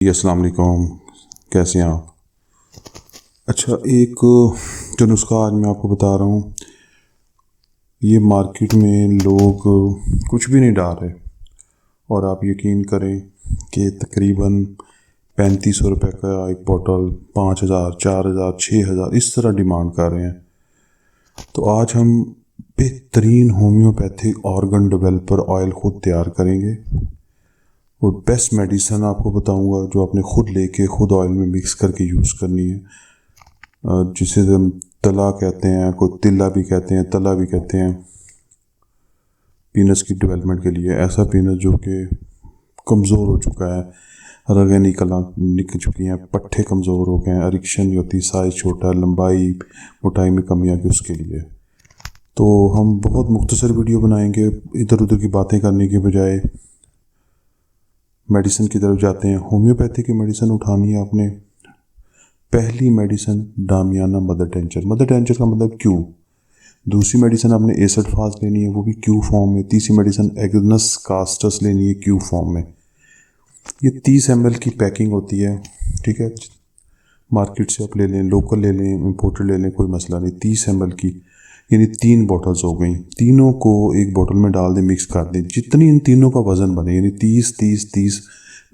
अस्सलाम वालेकुम। कैसे हैं आप? अच्छा, एक जो नुस्खा आज मैं आपको बता रहा हूँ, ये मार्केट में लोग कुछ भी नहीं डाल रहे और आप यकीन करें कि तकरीबन 3500 रुपये का एक बोतल 5000, 4000, 6000 इस तरह डिमांड कर रहे हैं। तो आज हम बेहतरीन होम्योपैथिक ऑर्गन डेवलपर ऑयल खुद तैयार करेंगे और बेस्ट मेडिसिन आपको बताऊंगा जो आपने खुद लेके खुद ऑयल में मिक्स करके यूज़ करनी है, जिसे हम तला कहते हैं, कोई तिल्ला भी कहते हैं, तला भी कहते हैं। पीनस की डेवलपमेंट के लिए ऐसा पीनस जो कि कमज़ोर हो चुका है, रगें निकल चुकी हैं, पट्टे कमज़ोर हो गए हैं, अरिक्शन नहीं होती, साइज़ छोटा, लंबाई मोटाई में कमी आ गई, उसके लिए। तो हम बहुत मुख्तसर वीडियो बनाएंगे, इधर उधर की बातें करने के बजाय मेडिसिन की तरफ जाते हैं। होम्योपैथी की मेडिसिन उठानी है आपने। पहली medicine damiana mother tincture. Mother tincture का मतलब क्यू। दूसरी मेडिसिन आपने एसिड फास्ट लेनी है, वो भी क्यू फॉर्म में। तीसरी मेडिसिन एग्नस कास्टस लेनी है, क्यू फॉर्म में। ये 30 ml की पैकिंग होती है, ठीक है। मार्केट से आप ले लें, लोकल ले लें, इम्पोर्टेड ले लें, कोई मसला नहीं। 30 ml की यानी 3 बॉटल्स हो गई। तीनों को एक बोतल में डाल दें, मिक्स कर दें। जितनी इन तीनों का वज़न बने, यानी 30 30 30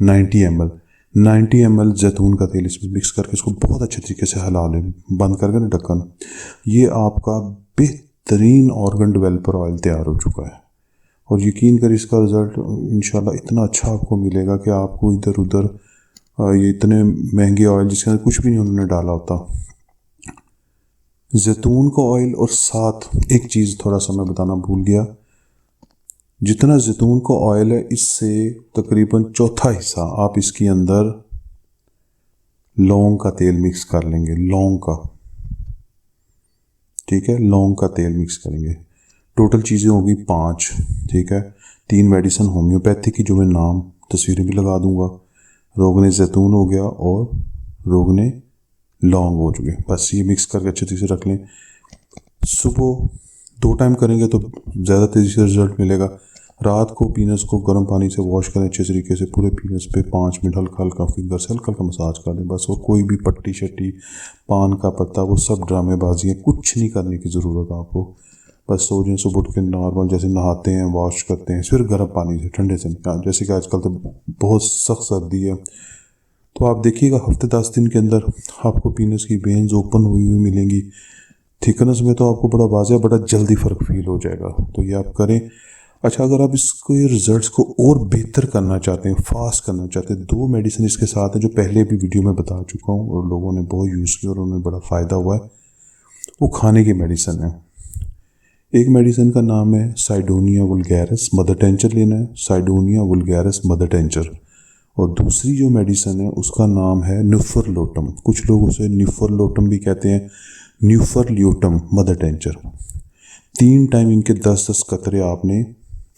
90 ml। 90 ml जैतून का तेल इसमें मिक्स करके इसको बहुत अच्छे तरीके से हिला लें, बंद करके ना ढक्कन। ये आपका बेहतरीन ऑर्गन डेवलपर ऑयल तैयार हो चुका है और यकीन कर इसका रिज़ल्ट इंशाल्लाह इतना अच्छा आपको मिलेगा कि आपको इधर उधर ये इतने महंगे ऑयल जिसके अंदर कुछ भी नहीं उन्होंने डाला होता, जैतून का ऑयल। और साथ एक चीज़ थोड़ा सा मैं बताना भूल गया, जितना जैतून का ऑयल है इससे तकरीबन चौथा हिस्सा आप इसके अंदर लौंग का तेल मिक्स कर लेंगे। लौंग का, ठीक है, लौंग का तेल मिक्स करेंगे। टोटल चीज़ें होगी 5, ठीक है। 3 मेडिसिन होम्योपैथी की जो मैं नाम तस्वीरें भी लगा दूंगा। रोगने जैतून हो गया और रोगने लौंग हो चुके। बस ये मिक्स करके अच्छे तरीके से रख लें। सुबह 2 टाइम करेंगे तो ज़्यादा तेज़ी से रिजल्ट मिलेगा। रात को पीनस को गर्म पानी से वॉश करें अच्छे तरीके से। पूरे पीनस पे 5 मिनट हल्का हल्का फिंगर से हल्का हल्का मसाज कर दें बस। और कोई भी पट्टी शट्टी, पान का पत्ता, वो सब ड्रामेबाजी है, कुछ नहीं करने की ज़रूरत है आपको। बस सो जाएं, सुबह उठ के नॉर्मल जैसे नहाते हैं, वॉश करते हैं, फिर गर्म पानी से, ठंडे से नहीं। जैसे कि आजकल तो बहुत सख्त सर्दी है, तो आप देखिएगा हफ्ते 10 दिन के अंदर आपको पीनस की वेन्स ओपन हुई हुई मिलेंगी। थिकनेस में तो आपको बड़ा वाज़ेह, बड़ा जल्दी फ़र्क फील हो जाएगा। तो ये आप करें। अच्छा, अगर आप इसको रिजल्ट्स को और बेहतर करना चाहते हैं, फास्ट करना चाहते हैं, 2 मेडिसिन इसके साथ है जो पहले भी वीडियो में बता चुका हूँ और लोगों ने बहुत यूज़ किया और उन्हें बड़ा फ़ायदा हुआ है। वो खाने की मेडिसिन है। एक मेडिसिन का नाम है साइडोनिया वुल्गैरिस मदर टेंचर लेना है, साइडोनिया वुल्गैरिस मदर टेंचर। और दूसरी जो मेडिसिन है उसका नाम है न्यूफरलोटम। कुछ लोग उसे न्यूफरलोटम भी कहते हैं, न्यूफरल्यूटम मदर टेंचर। 3 टाइम इनके 10-10 कतरे आपने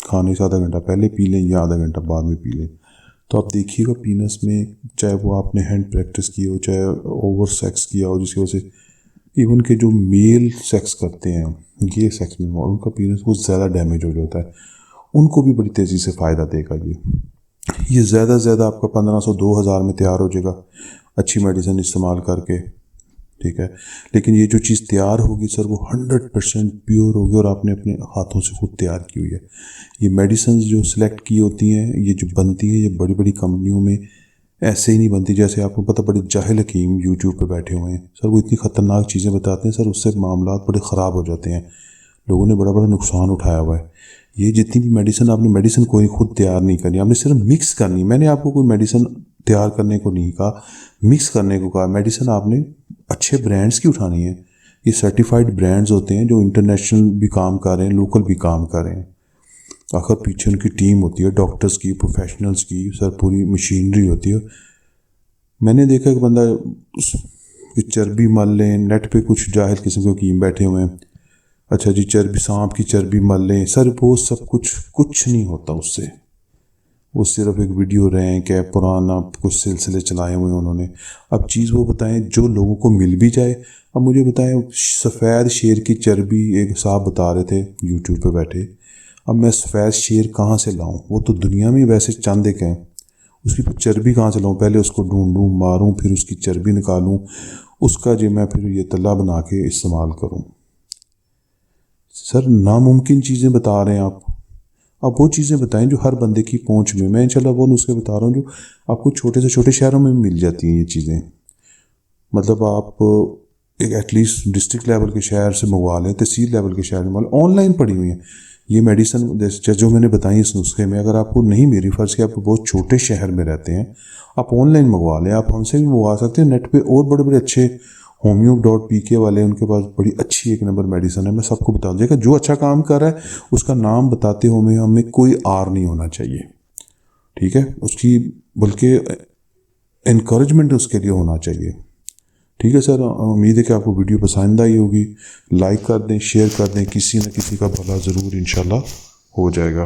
खाने से आधा घंटा पहले पी लें या आधा घंटा बाद में पी लें। तो आप देखिएगा पीनस में, चाहे वो आपने हैंड प्रैक्टिस की हो, चाहे ओवर सेक्स किया हो, जिसकी वजह से इवन के जो मेल सेक्स करते हैं, ये सेक्स में उनका पीनस बहुत ज़्यादा डैमेज हो जाता है, उनको भी बड़ी तेज़ी से फ़ायदा देगा ये ज़्यादा से ज़्यादा आपका 1500-2000 में तैयार हो जाएगा अच्छी मेडिसिन इस्तेमाल करके, ठीक है। लेकिन ये जो चीज़ तैयार होगी सर, वो 100% प्योर होगी और आपने अपने हाथों से खुद तैयार की हुई है। ये मेडिसिन जो सिलेक्ट की होती हैं, ये जो बनती है, ये बड़ी बड़ी कंपनियों में ऐसे ही नहीं बनती। जैसे आपको पता, बड़े जाहिल हकीम यूट्यूब पे बैठे हुए हैं सर, वो इतनी ख़तरनाक चीज़ें बताते हैं सर, उससे मामला बड़े ख़राब हो जाते हैं। लोगों ने बड़ा बड़ा नुकसान उठाया हुआ है। ये जितनी भी मेडिसिन, आपने मेडिसिन कोई खुद तैयार नहीं करनी, आपने सिर्फ मिक्स करनी। मैंने आपको कोई मेडिसिन तैयार करने को नहीं कहा, मिक्स करने को कहा। मेडिसिन आपने अच्छे ब्रांड्स की उठानी है। ये सर्टिफाइड ब्रांड्स होते हैं जो इंटरनेशनल भी काम कर रहे हैं, लोकल भी काम कर रहे हैं। आखिर पीछे उनकी टीम होती है, डॉक्टर्स की, प्रोफेशनल्स की, सर पूरी मशीनरी होती है। मैंने देखा कि बंदा चर्बी मल लें, नेट पे कुछ जाहिल किस्म के हकीम बैठे हुए हैं, अच्छा जी चर्बी, सांप की चर्बी मल लें सर, वो सब कुछ नहीं होता उससे। वो सिर्फ एक वीडियो रैंक है, पुराना कुछ सिलसिले चलाए हुए हैं उन्होंने। अब चीज़ वो बताएं जो लोगों को मिल भी जाए। अब मुझे बताएं, सफ़ेद शेर की चर्बी एक साहब बता रहे थे यूट्यूब पे बैठे। अब मैं सफ़ेद शेर कहाँ से लाऊं? वो तो दुनिया में वैसे चंद एक हैं, उसकी फिर चर्बी कहाँ से लाऊं, पहले उसको ढूंढूं मारूं फिर उसकी चर्बी निकालूं, उसका जो मैं फिर ये तला बना के इस्तेमाल करूं। सर नामुमकिन चीज़ें बता रहे हैं आप वो चीज़ें बताएं जो हर बंदे की पहुंच में। मैं इंशाल्लाह वो नुस्खे बता रहा हूँ जो आपको छोटे से छोटे शहरों में भी मिल जाती हैं ये चीज़ें। मतलब आप एक एटलीस्ट डिस्ट्रिक्ट लेवल के शहर से मंगवा लें, तहसील लेवल के शहर में मंगवा लें, ऑनलाइन पड़ी हुई हैं ये मेडिसिन जैसे जो मैंने बताई इस नुस्खे में। अगर आपको नहीं मेरी फ़र्ज़ कि आप बहुत छोटे शहर में रहते हैं, आप ऑनलाइन मंगवा लें, आप हमसे भी मंगवा सकते हैं नेट पे। और बड़े बड़े अच्छे homeop.pk वाले, उनके पास बड़ी अच्छी एक नंबर मेडिसिन है। मैं सबको बता दूँगा जो अच्छा काम कर रहा है उसका नाम बताते हुए हमें कोई आर नहीं होना चाहिए, ठीक है, उसकी बल्कि इनकरेजमेंट उसके लिए होना चाहिए। ठीक है सर, उम्मीद है कि आपको वीडियो पसंद आई होगी। लाइक कर दें, शेयर कर दें, किसी न किसी का भला ज़रूर इंशाल्लाह हो जाएगा।